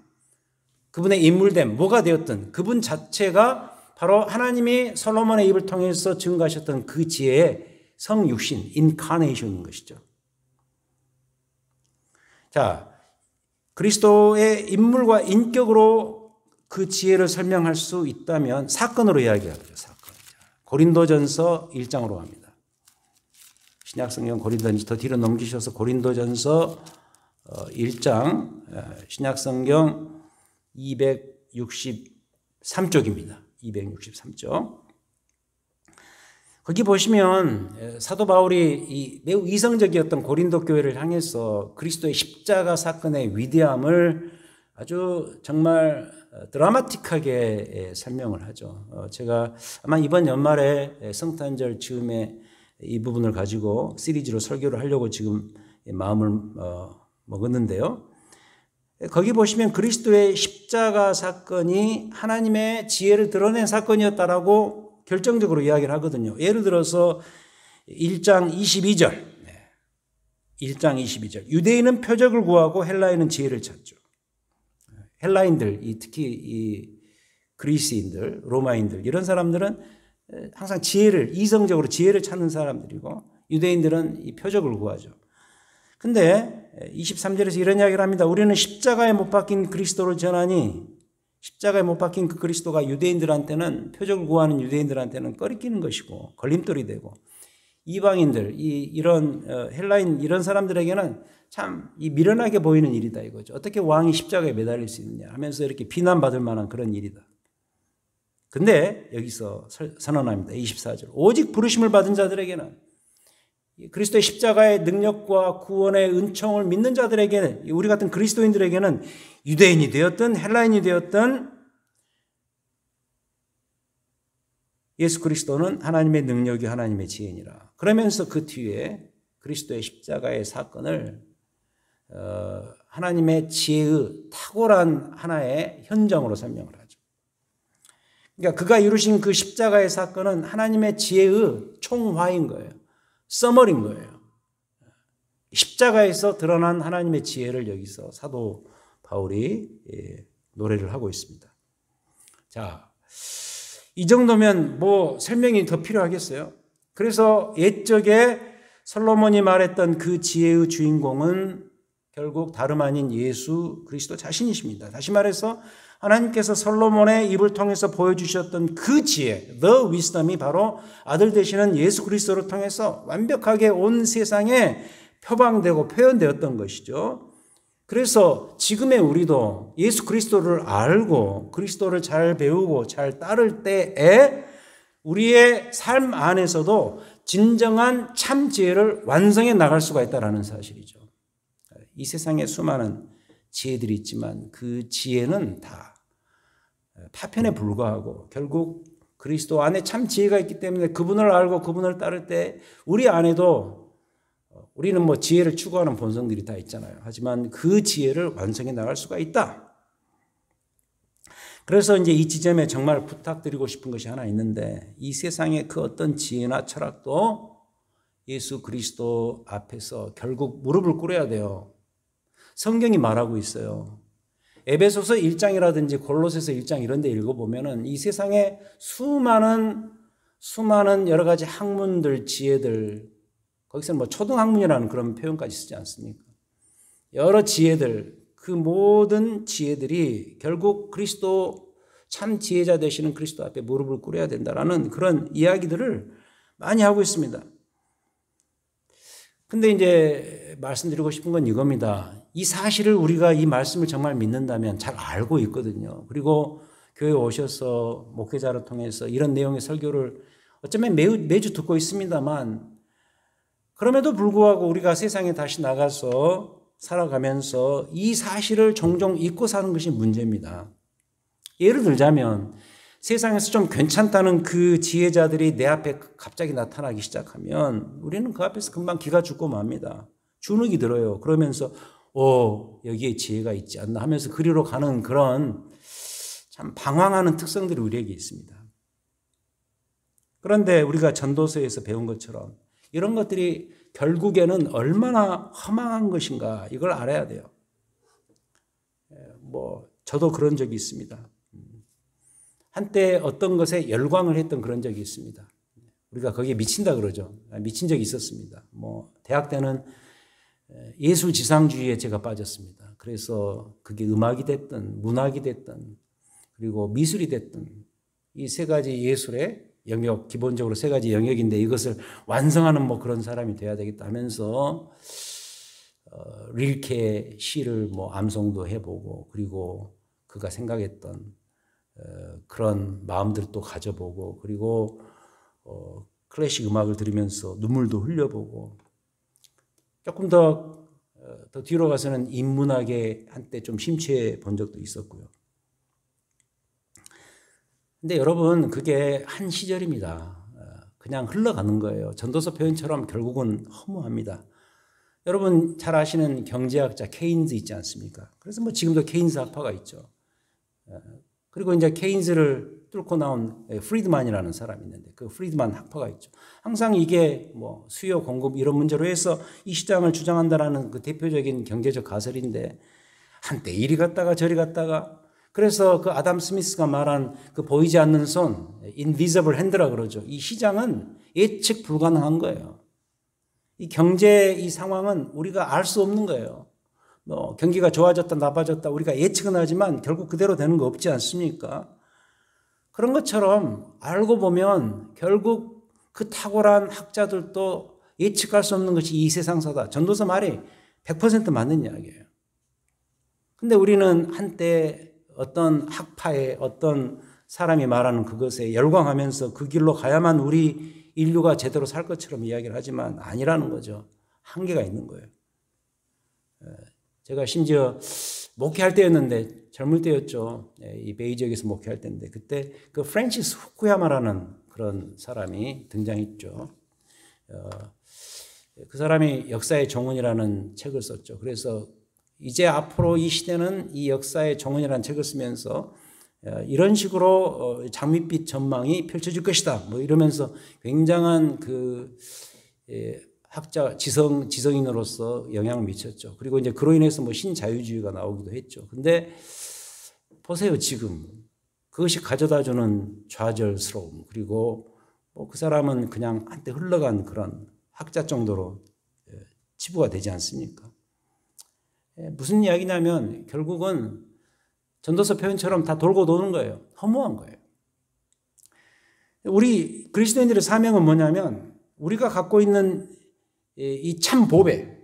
그분의 인물됨, 뭐가 되었든 그분 자체가 바로 하나님이 솔로몬의 입을 통해서 증거하셨던 그 지혜의 성육신, 인카네이션인 것이죠. 자, 그리스도의 인물과 인격으로 그 지혜를 설명할 수 있다면 사건으로 이야기하죠. 사건. 고린도전서 1장으로 갑니다. 신약성경 고린도전서 더 뒤로 넘기셔서 고린도전서 1장 신약성경 263쪽입니다. 263쪽. 거기 보시면 사도 바울이 매우 이성적이었던 고린도 교회를 향해서 그리스도의 십자가 사건의 위대함을 아주 정말 드라마틱하게 설명을 하죠. 제가 아마 이번 연말에 성탄절 즈음에 이 부분을 가지고 시리즈로 설교를 하려고 지금 마음을 먹었는데요. 거기 보시면 그리스도의 십자가 사건이 하나님의 지혜를 드러낸 사건이었다라고 결정적으로 이야기를 하거든요. 예를 들어서 1장 22절. 1장 22절. 유대인은 표적을 구하고 헬라인은 지혜를 찾죠. 헬라인들, 특히 이 그리스인들, 로마인들 이런 사람들은 항상 지혜를, 이성적으로 지혜를 찾는 사람들이고 유대인들은 이 표적을 구하죠. 근데 23절에서 이런 이야기를 합니다. 우리는 십자가에 못 박힌 그리스도를 전하니 십자가에 못 박힌 그 그리스도가 유대인들한테는, 표적을 구하는 유대인들한테는 꺼리끼는 것이고 걸림돌이 되고, 이방인들, 이런 헬라인 이런 사람들에게는 참 미련하게 보이는 일이다 이거죠. 어떻게 왕이 십자가에 매달릴 수 있느냐 하면서 이렇게 비난받을 만한 그런 일이다. 근데 여기서 선언합니다. 24절. 오직 부르심을 받은 자들에게는, 그리스도의 십자가의 능력과 구원의 은총을 믿는 자들에게는, 우리 같은 그리스도인들에게는 유대인이 되었든 헬라인이 되었든 예수 그리스도는 하나님의 능력이 하나님의 지혜니라. 그러면서 그 뒤에 그리스도의 십자가의 사건을 하나님의 지혜의 탁월한 하나의 현장으로 설명을 하죠. 그러니까 그가 이루신 그 십자가의 사건은 하나님의 지혜의 총화인 거예요. 써머린 거예요. 십자가에서 드러난 하나님의 지혜를 여기서 사도 바울이 노래를 하고 있습니다. 자, 이 정도면 뭐 설명이 더 필요하겠어요? 그래서 옛적에 솔로몬이 말했던 그 지혜의 주인공은 결국 다름 아닌 예수 그리스도 자신이십니다. 다시 말해서 하나님께서 솔로몬의 입을 통해서 보여주셨던 그 지혜, the wisdom이 바로 아들 되시는 예수 그리스도를 통해서 완벽하게 온 세상에 표방되고 표현되었던 것이죠. 그래서 지금의 우리도 예수 그리스도를 알고 그리스도를 잘 배우고 잘 따를 때에 우리의 삶 안에서도 진정한 참 지혜를 완성해 나갈 수가 있다는 사실이죠. 이 세상에 수많은 지혜들이 있지만 그 지혜는 다 파편에 불과하고 결국 그리스도 안에 참 지혜가 있기 때문에 그분을 알고 그분을 따를 때 우리 안에도, 우리는 뭐 지혜를 추구하는 본성들이 다 있잖아요. 하지만 그 지혜를 완성해 나갈 수가 있다. 그래서 이제 이 지점에 정말 부탁드리고 싶은 것이 하나 있는데, 이 세상의 그 어떤 지혜나 철학도 예수 그리스도 앞에서 결국 무릎을 꿇어야 돼요. 성경이 말하고 있어요. 에베소서 1장이라든지 골로새서 1장 이런 데 읽어보면은 이 세상에 수많은 여러 가지 학문들, 지혜들, 거기서는 뭐 초등학문이라는 그런 표현까지 쓰지 않습니까? 여러 지혜들, 그 모든 지혜들이 결국 그리스도, 참 지혜자 되시는 그리스도 앞에 무릎을 꿇어야 된다라는 그런 이야기들을 많이 하고 있습니다. 근데 이제 말씀드리고 싶은 건 이겁니다. 이 사실을 우리가 이 말씀을 정말 믿는다면 잘 알고 있거든요. 그리고 교회에 오셔서 목회자를 통해서 이런 내용의 설교를 어쩌면 매주 듣고 있습니다만, 그럼에도 불구하고 우리가 세상에 다시 나가서 살아가면서 이 사실을 종종 잊고 사는 것이 문제입니다. 예를 들자면 세상에서 좀 괜찮다는 그 지혜자들이 내 앞에 갑자기 나타나기 시작하면 우리는 그 앞에서 금방 기가 죽고 맙니다. 주눅이 들어요. 그러면서 여기에 지혜가 있지 않나 하면서 그리로 가는 그런 참 방황하는 특성들이 우리에게 있습니다. 그런데 우리가 전도서에서 배운 것처럼 이런 것들이 결국에는 얼마나 허망한 것인가 이걸 알아야 돼요. 저도 그런 적이 있습니다. 한때 어떤 것에 열광을 했던 그런 적이 있습니다. 우리가 거기에 미친다 그러죠. 미친 적이 있었습니다. 대학 때는 예술지상주의에 제가 빠졌습니다. 그래서 그게 음악이 됐든 문학이 됐든 그리고 미술이 됐든 이 세 가지 예술의 영역, 기본적으로 세 가지 영역인데 이것을 완성하는 그런 사람이 돼야 되겠다 하면서 릴케 시를 암송도 해보고 그리고 그가 생각했던 그런 마음들도 가져보고 그리고 클래식 음악을 들으면서 눈물도 흘려보고 조금 더 뒤로 가서는 인문학에 한때 좀 심취해 본 적도 있었고요. 근데 여러분 그게 한 시절입니다. 그냥 흘러가는 거예요. 전도서 표현처럼 결국은 허무합니다. 여러분 잘 아시는 경제학자 케인즈 있지 않습니까? 그래서 지금도 케인즈 학파가 있죠. 그리고 이제 케인즈를 뚫고 나온 프리드만이라는 사람이 있는데 그 프리드만 학파가 있죠. 항상 이게 수요 공급 이런 문제로 해서 이 시장을 주장한다라는 그 대표적인 경제적 가설인데 한때 이리 갔다가 저리 갔다가 그래서 그 아담 스미스가 말한 그 보이지 않는 손, invisible hand라 그러죠. 이 시장은 예측 불가능한 거예요. 이 경제 이 상황은 우리가 알 수 없는 거예요. 경기가 좋아졌다 나빠졌다 우리가 예측은 하지만 결국 그대로 되는 거 없지 않습니까? 그런 것처럼 알고 보면 결국 그 탁월한 학자들도 예측할 수 없는 것이 이 세상사다. 전도서 말이 100% 맞는 이야기예요. 근데 우리는 한때 어떤 학파의 어떤 사람이 말하는 그것에 열광하면서 그 길로 가야만 우리 인류가 제대로 살 것처럼 이야기를 하지만 아니라는 거죠. 한계가 있는 거예요. 제가 심지어 목회할 때였는데 젊을 때였죠. 이 베이 지역에서 목회할 때인데 그때 그 프랜시스 후쿠야마라는 그런 사람이 등장했죠. 그 사람이 역사의 정원이라는 책을 썼죠. 그래서 이제 앞으로 이 시대는 이 역사의 정원이라는 책을 쓰면서 이런 식으로 장밋빛 전망이 펼쳐질 것이다. 이러면서 굉장한 그 학자 지성인으로서 영향을 미쳤죠. 그리고 이제 그로 인해서 신자유주의가 나오기도 했죠. 근데 보세요, 지금 그것이 가져다주는 좌절스러움 그리고 그 사람은 그냥 한때 흘러간 그런 학자 정도로 치부가 되지 않습니까? 무슨 이야기냐면 결국은 전도서 표현처럼 다 돌고 도는 거예요. 허무한 거예요. 우리 그리스도인들의 사명은 뭐냐면 우리가 갖고 있는 이 참 보배,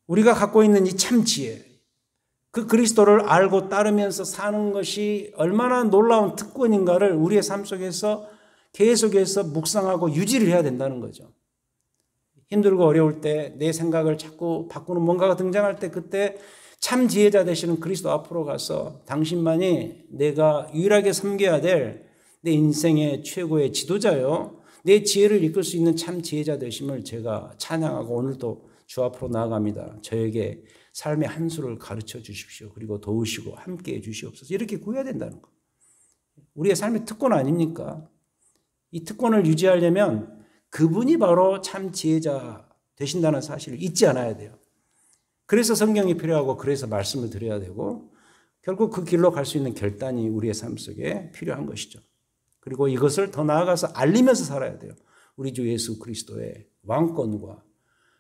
우리가 갖고 있는 이 참 지혜, 그 그리스도를 알고 따르면서 사는 것이 얼마나 놀라운 특권인가를 우리의 삶 속에서 계속해서 묵상하고 유지를 해야 된다는 거죠. 힘들고 어려울 때 내 생각을 자꾸 바꾸는 뭔가가 등장할 때 그때 참 지혜자 되시는 그리스도 앞으로 가서 당신만이 내가 유일하게 섬겨야 될 내 인생의 최고의 지도자요. 내 지혜를 이끌 수 있는 참 지혜자 되심을 제가 찬양하고 오늘도 주 앞으로 나아갑니다. 저에게 삶의 한 수를 가르쳐 주십시오. 그리고 도우시고 함께해 주시옵소서. 이렇게 구해야 된다는 거. 우리의 삶의 특권 아닙니까? 이 특권을 유지하려면 그분이 바로 참 지혜자 되신다는 사실을 잊지 않아야 돼요. 그래서 성경이 필요하고 그래서 말씀을 드려야 되고 결국 그 길로 갈 수 있는 결단이 우리의 삶 속에 필요한 것이죠. 그리고 이것을 더 나아가서 알리면서 살아야 돼요. 우리 주 예수 그리스도의 왕권과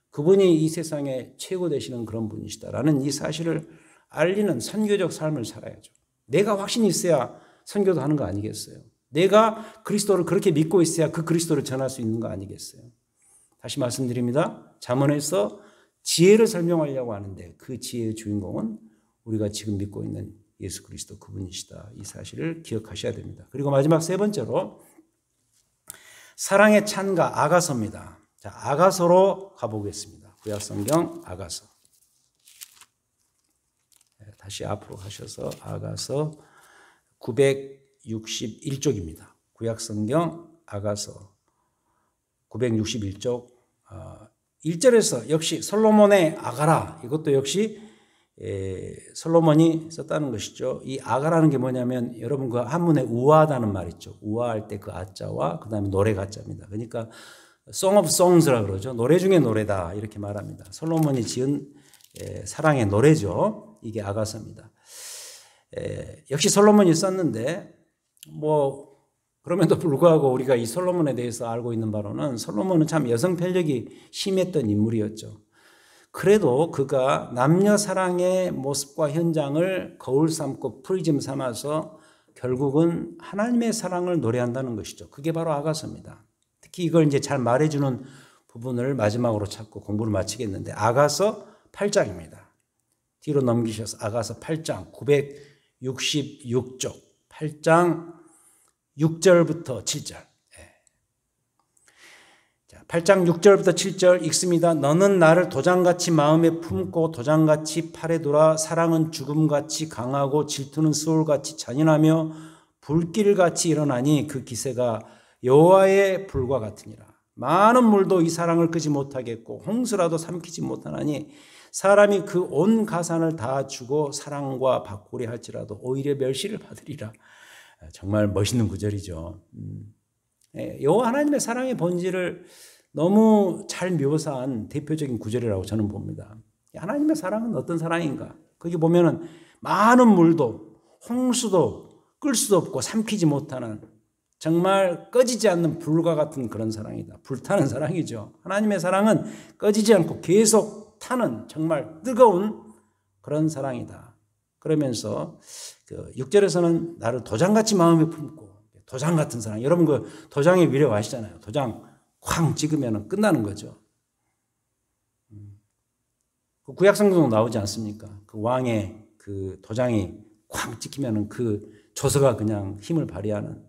그분이 이 세상에 최고 되시는 그런 분이시다라는 이 사실을 알리는 선교적 삶을 살아야죠. 내가 확신이 있어야 선교도 하는 거 아니겠어요? 내가 그리스도를 그렇게 믿고 있어야 그 그리스도를 전할 수 있는 거 아니겠어요? 다시 말씀드립니다. 잠언에서 지혜를 설명하려고 하는데 그 지혜의 주인공은 우리가 지금 믿고 있는 예수 그리스도 그분이시다. 이 사실을 기억하셔야 됩니다. 그리고 마지막 세 번째로 사랑의 찬가 아가서입니다. 자, 아가서로 가보겠습니다. 구약성경 아가서. 다시 앞으로 가셔서 아가서 961쪽입니다. 구약성경 아가서 961쪽 1절에서 역시 솔로몬의 아가라, 이것도 역시 솔로몬이 썼다는 것이죠. 이 아가라는 게 뭐냐면 여러분 그 한문에 우아하다는 말 있죠. 우아할 때 그 아자와 그 다음에 노래 가자입니다. 그러니까 Song of Songs라 그러죠. 노래 중에 노래다 이렇게 말합니다. 솔로몬이 지은 사랑의 노래죠. 이게 아가서입니다. 역시 솔로몬이 썼는데 뭐 그럼에도 불구하고 우리가 이 솔로몬에 대해서 알고 있는 바로는 솔로몬은 참 여성 편력이 심했던 인물이었죠. 그래도 그가 남녀 사랑의 모습과 현장을 거울 삼고 프리즘 삼아서 결국은 하나님의 사랑을 노래한다는 것이죠. 그게 바로 아가서입니다. 특히 이걸 이제 잘 말해주는 부분을 마지막으로 찾고 공부를 마치겠는데 아가서 8장입니다. 뒤로 넘기셔서 아가서 8장 966쪽 8장 6절부터 7절. 자, 8장 6절부터 7절 읽습니다. 너는 나를 도장같이 마음에 품고 도장같이 팔에 돌아 사랑은 죽음같이 강하고 질투는 수월같이 잔인하며 불길같이 일어나니 그 기세가 여호와의 불과 같으니라. 많은 물도 이 사랑을 끄지 못하겠고 홍수라도 삼키지 못하나니 사람이 그 온 가산을 다 주고 사랑과 바꾸리 할지라도 오히려 멸시를 받으리라. 정말 멋있는 구절이죠. 여호와 하나님의 사랑의 본질을 너무 잘 묘사한 대표적인 구절이라고 저는 봅니다. 하나님의 사랑은 어떤 사랑인가? 거기 보면은 많은 물도 홍수도 끌 수도 없고 삼키지 못하는 정말 꺼지지 않는 불과 같은 그런 사랑이다. 불타는 사랑이죠. 하나님의 사랑은 꺼지지 않고 계속 타는 정말 뜨거운 그런 사랑이다. 그러면서 그 6절에서는 나를 도장같이 마음에 품고 도장 같은 사랑. 여러분 그 도장의 위력 아시잖아요. 도장 쾅 찍으면 끝나는 거죠. 그 구약성경도 나오지 않습니까? 그 왕의 그 도장이 쾅 찍히면 그 조서가 그냥 힘을 발휘하는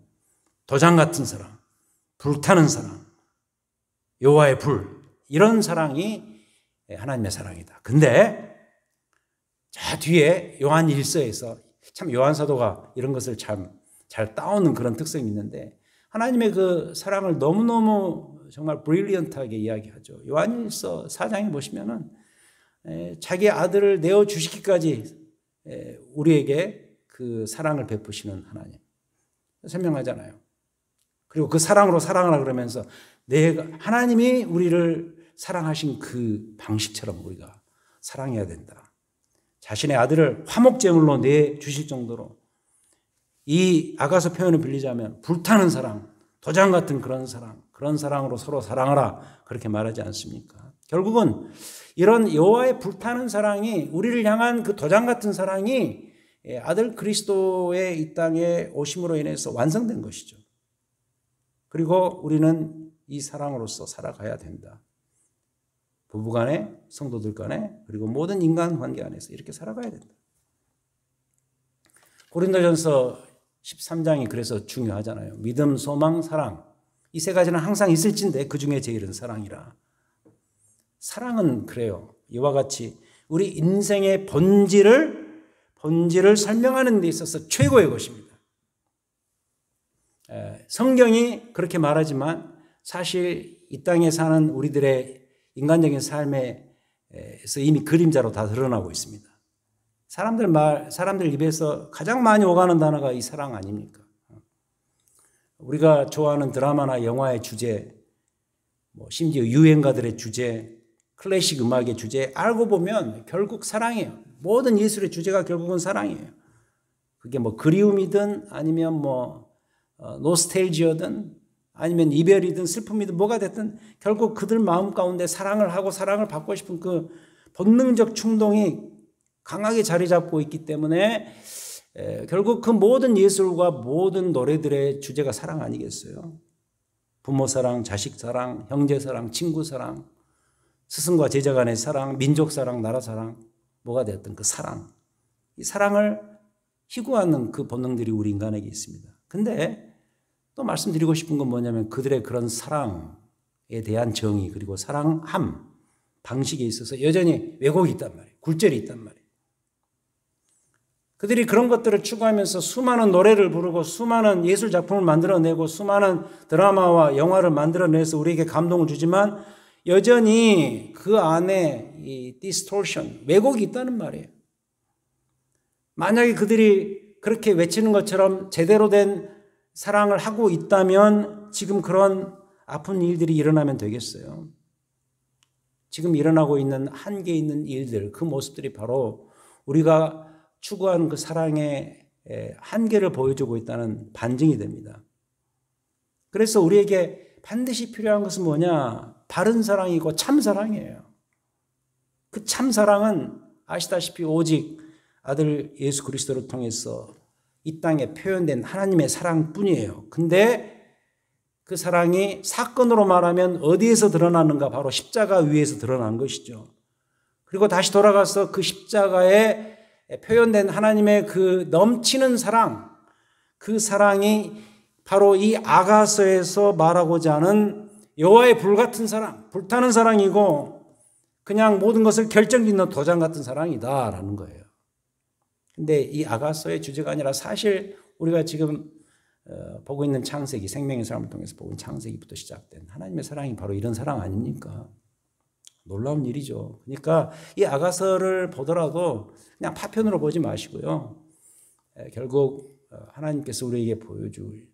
도장 같은 사랑, 불타는 사랑, 여호와의 불, 이런 사랑이 하나님의 사랑이다. 근데 저 뒤에 요한 1서에서 참 요한 사도가 이런 것을 참 잘 따오는 그런 특성이 있는데 하나님의 그 사랑을 너무너무 정말 브릴리언트하게 이야기하죠. 요한 1서 4장에 보시면은 자기 아들을 내어주시기까지 우리에게 그 사랑을 베푸시는 하나님 설명하잖아요. 그리고 그 사랑으로 사랑하라 그러면서 하나님이 우리를 사랑하신 그 방식처럼 우리가 사랑해야 된다. 자신의 아들을 화목제물로 내주실 정도로 이 아가서 표현을 빌리자면 불타는 사랑, 도장 같은 그런 사랑으로 서로 사랑하라 그렇게 말하지 않습니까? 결국은 이런 여호와의 불타는 사랑이 우리를 향한 그 도장 같은 사랑이 아들 그리스도의 이 땅에 오심으로 인해서 완성된 것이죠. 그리고 우리는 이 사랑으로서 살아가야 된다. 부부간에, 성도들 간에, 그리고 모든 인간관계 안에서 이렇게 살아가야 된다. 고린도전서 13장이 그래서 중요하잖아요. 믿음, 소망, 사랑. 이 세 가지는 항상 있을진데 그중에 제일은 사랑이라. 사랑은 그래요. 이와 같이 우리 인생의 본질을 설명하는 데 있어서 최고의 것입니다. 성경이 그렇게 말하지만 사실 이 땅에 사는 우리들의 인간적인 삶에서 이미 그림자로 다 드러나고 있습니다. 사람들 입에서 가장 많이 오가는 단어가 이 사랑 아닙니까? 우리가 좋아하는 드라마나 영화의 주제, 심지어 유행가들의 주제, 클래식 음악의 주제, 알고 보면 결국 사랑이에요. 모든 예술의 주제가 결국은 사랑이에요. 그게 그리움이든 아니면 노스텔지어든 아니면 이별이든 슬픔이든 뭐가 됐든 결국 그들 마음 가운데 사랑을 하고 사랑을 받고 싶은 그 본능적 충동이 강하게 자리 잡고 있기 때문에 결국 그 모든 예술과 모든 노래들의 주제가 사랑 아니겠어요? 부모 사랑, 자식 사랑, 형제 사랑, 친구 사랑, 스승과 제자 간의 사랑, 민족 사랑, 나라 사랑, 뭐가 됐든 그 사랑. 이 사랑을 희구하는 그 본능들이 우리 인간에게 있습니다. 근데 또 말씀드리고 싶은 건 뭐냐면 그들의 그런 사랑에 대한 정의 그리고 사랑함 방식에 있어서 여전히 왜곡이 있단 말이에요. 굴절이 있단 말이에요. 그들이 그런 것들을 추구하면서 수많은 노래를 부르고 수많은 예술 작품을 만들어내고 수많은 드라마와 영화를 만들어내서 우리에게 감동을 주지만 여전히 그 안에 이 디스토션, 왜곡이 있다는 말이에요. 만약에 그들이 그렇게 외치는 것처럼 제대로 된 사랑을 하고 있다면 지금 그런 아픈 일들이 일어나면 되겠어요. 지금 일어나고 있는 한계 있는 일들, 그 모습들이 바로 우리가 추구하는 그 사랑의 한계를 보여주고 있다는 반증이 됩니다. 그래서 우리에게 반드시 필요한 것은 뭐냐? 바른 사랑이고 참 사랑이에요. 그 참 사랑은 아시다시피 오직 아들 예수 그리스도를 통해서 이 땅에 표현된 하나님의 사랑뿐이에요. 근데 그 사랑이 사건으로 말하면 어디에서 드러나는가? 바로 십자가 위에서 드러난 것이죠. 그리고 다시 돌아가서 그 십자가에 표현된 하나님의 그 넘치는 사랑, 그 사랑이 바로 이 아가서에서 말하고자 하는 여호와의 불같은 사랑, 불타는 사랑이고 그냥 모든 것을 결정짓는 도장 같은 사랑이다라는 거예요. 근데 이 아가서의 주제가 아니라 사실 우리가 지금 보고 있는 창세기, 생명의 사람을 통해서 보고 있는 창세기부터 시작된 하나님의 사랑이 바로 이런 사랑 아닙니까? 놀라운 일이죠. 그러니까 이 아가서를 보더라도 그냥 파편으로 보지 마시고요. 결국 하나님께서 우리에게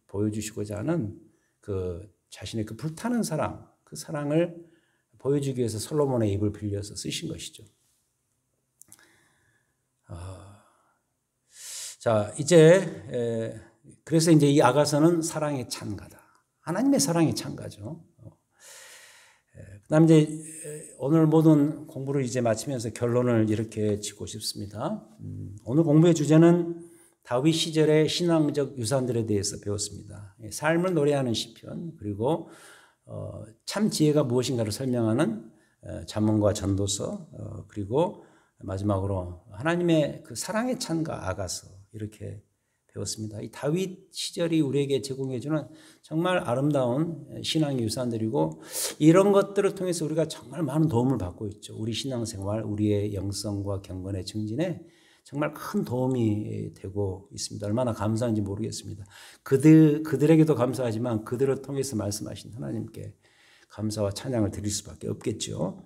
보여주시고자 하는 그 자신의 그 불타는 사랑, 그 사랑을 보여주기 위해서 솔로몬의 입을 빌려서 쓰신 것이죠. 자, 이제 그래서 이제 이 아가서는 사랑의 찬가다. 하나님의 사랑의 찬가죠. 그다음 이제 오늘 모든 공부를 이제 마치면서 결론을 이렇게 짓고 싶습니다. 오늘 공부의 주제는 다윗 시절의 신앙적 유산들에 대해서 배웠습니다. 삶을 노래하는 시편 그리고 참 지혜가 무엇인가를 설명하는 잠언과 전도서 그리고 마지막으로 하나님의 그 사랑의 찬가 아가서 이렇게 배웠습니다. 이 다윗 시절이 우리에게 제공해주는 정말 아름다운 신앙의 유산들이고 이런 것들을 통해서 우리가 정말 많은 도움을 받고 있죠. 우리 신앙생활, 우리의 영성과 경건의 증진에 정말 큰 도움이 되고 있습니다. 얼마나 감사한지 모르겠습니다. 그들에게도 감사하지만 그들을 통해서 말씀하신 하나님께 감사와 찬양을 드릴 수밖에 없겠죠.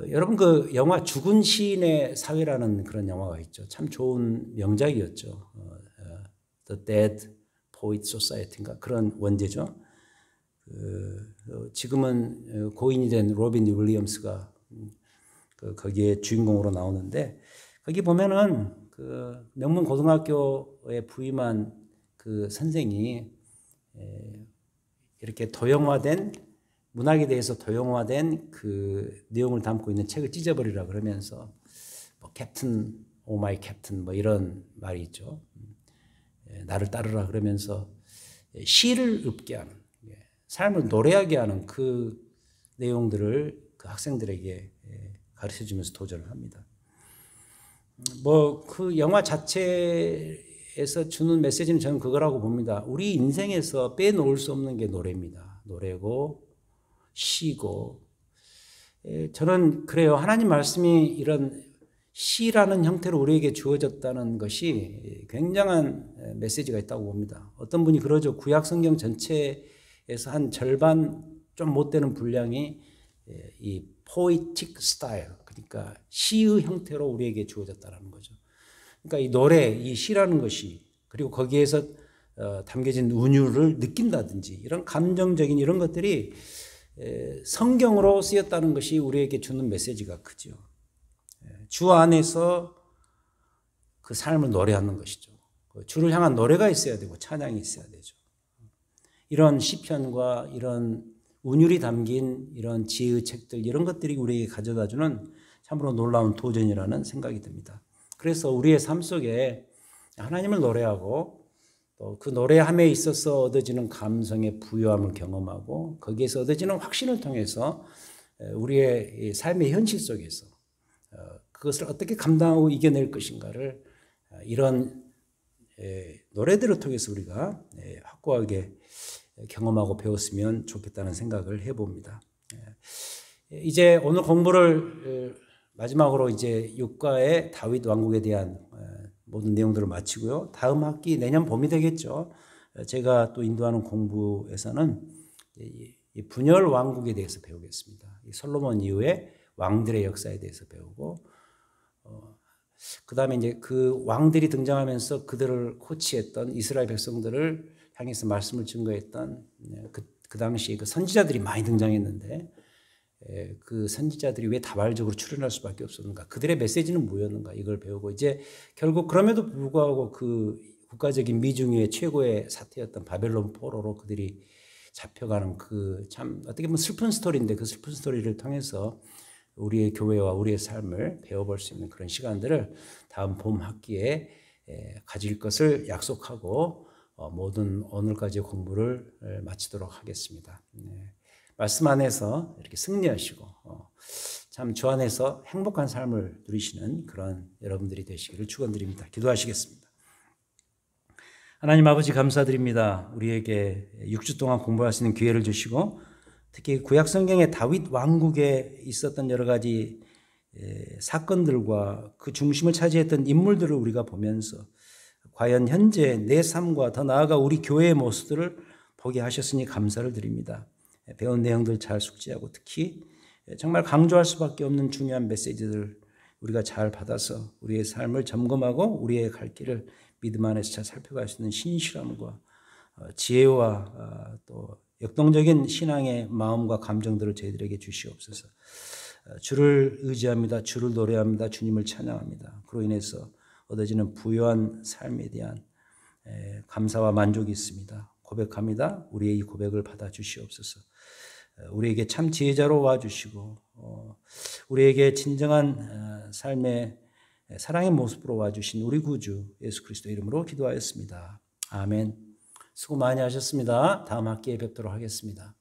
여러분 그 영화 죽은 시인의 사회라는 그런 영화가 있죠. 참 좋은 명작이었죠. The Dead Poet Society인가 그런 원제죠. 지금은 고인이 된 로빈 윌리엄스가 거기에 주인공으로 나오는데 거기 보면은 그 명문 고등학교에 부임한 그 선생이 이렇게 도형화된 문학에 대해서 도형화된 그 내용을 담고 있는 책을 찢어버리라 그러면서 뭐 캡틴 오 마이 캡틴 뭐 이런 말이 있죠. 나를 따르라 그러면서 시를 읊게 하는 삶을 노래하게 하는 그 내용들을 그 학생들에게 가르쳐 주면서 도전을 합니다. 뭐 그 영화 자체에서 주는 메시지는 저는 그거라고 봅니다. 우리 인생에서 빼놓을 수 없는 게 노래입니다. 노래고 시고 저는 그래요. 하나님 말씀이 이런 시라는 형태로 우리에게 주어졌다는 것이 굉장한 메시지가 있다고 봅니다. 어떤 분이 그러죠. 구약 성경 전체에서 한 절반 좀 못 되는 분량이 이 poetic style, 그러니까 시의 형태로 우리에게 주어졌다는 거죠. 그러니까 이 노래, 이 시라는 것이 그리고 거기에서 담겨진 운율을 느낀다든지 이런 감정적인 이런 것들이 성경으로 쓰였다는 것이 우리에게 주는 메시지가 크죠. 주 안에서 그 삶을 노래하는 것이죠. 주를 향한 노래가 있어야 되고 찬양이 있어야 되죠. 이런 시편과 이런 운율이 담긴 이런 지혜의 책들 이런 것들이 우리에게 가져다주는 참으로 놀라운 도전이라는 생각이 듭니다. 그래서 우리의 삶 속에 하나님을 노래하고 또 그 노래함에 있어서 얻어지는 감성의 부요함을 경험하고 거기에서 얻어지는 확신을 통해서 우리의 삶의 현실 속에서 그것을 어떻게 감당하고 이겨낼 것인가를 이런 노래들을 통해서 우리가 확고하게 경험하고 배웠으면 좋겠다는 생각을 해봅니다. 이제 오늘 공부를 마지막으로 이제 6과의 다윗 왕국에 대한 모든 내용들을 마치고요. 다음 학기 내년 봄이 되겠죠. 제가 또 인도하는 공부에서는 이 분열 왕국에 대해서 배우겠습니다. 이 솔로몬 이후에 왕들의 역사에 대해서 배우고, 그 다음에 이제 그 왕들이 등장하면서 그들을 코치했던 이스라엘 백성들을 향해서 말씀을 증거했던 그 당시에 그 선지자들이 많이 등장했는데, 그 선지자들이 왜 다발적으로 출현할 수밖에 없었는가? 그들의 메시지는 뭐였는가? 이걸 배우고, 이제 결국 그럼에도 불구하고 그 국가적인 미중의 최고의 사태였던 바벨론 포로로 그들이 잡혀가는 그 참 어떻게 보면 슬픈 스토리인데, 그 슬픈 스토리를 통해서 우리의 교회와 우리의 삶을 배워볼 수 있는 그런 시간들을 다음 봄 학기에 가질 것을 약속하고 모든 오늘까지의 공부를 마치도록 하겠습니다. 말씀 안에서 이렇게 승리하시고 참 주 안에서 행복한 삶을 누리시는 그런 여러분들이 되시기를 축원드립니다. 기도하시겠습니다. 하나님 아버지 감사드립니다. 우리에게 6주 동안 공부할 수 있는 기회를 주시고, 특히 구약 성경의 다윗 왕국에 있었던 여러 가지 사건들과 그 중심을 차지했던 인물들을 우리가 보면서 과연 현재 내 삶과 더 나아가 우리 교회의 모습들을 보게 하셨으니 감사를 드립니다. 배운 내용들 잘 숙지하고, 특히 정말 강조할 수밖에 없는 중요한 메시지들 우리가 잘 받아서 우리의 삶을 점검하고 우리의 갈 길을 믿음 안에서 잘 살펴갈 수 있는 신실함과 지혜와 또 역동적인 신앙의 마음과 감정들을 저희들에게 주시옵소서. 주를 의지합니다. 주를 노래합니다. 주님을 찬양합니다. 그로 인해서 얻어지는 부유한 삶에 대한 감사와 만족이 있습니다. 고백합니다. 우리의 이 고백을 받아 주시옵소서. 우리에게 참 지혜자로 와주시고 우리에게 진정한 삶의 사랑의 모습으로 와주신 우리 구주 예수 그리스도 이름으로 기도하였습니다. 아멘. 수고 많이 하셨습니다. 다음 학기에 뵙도록 하겠습니다.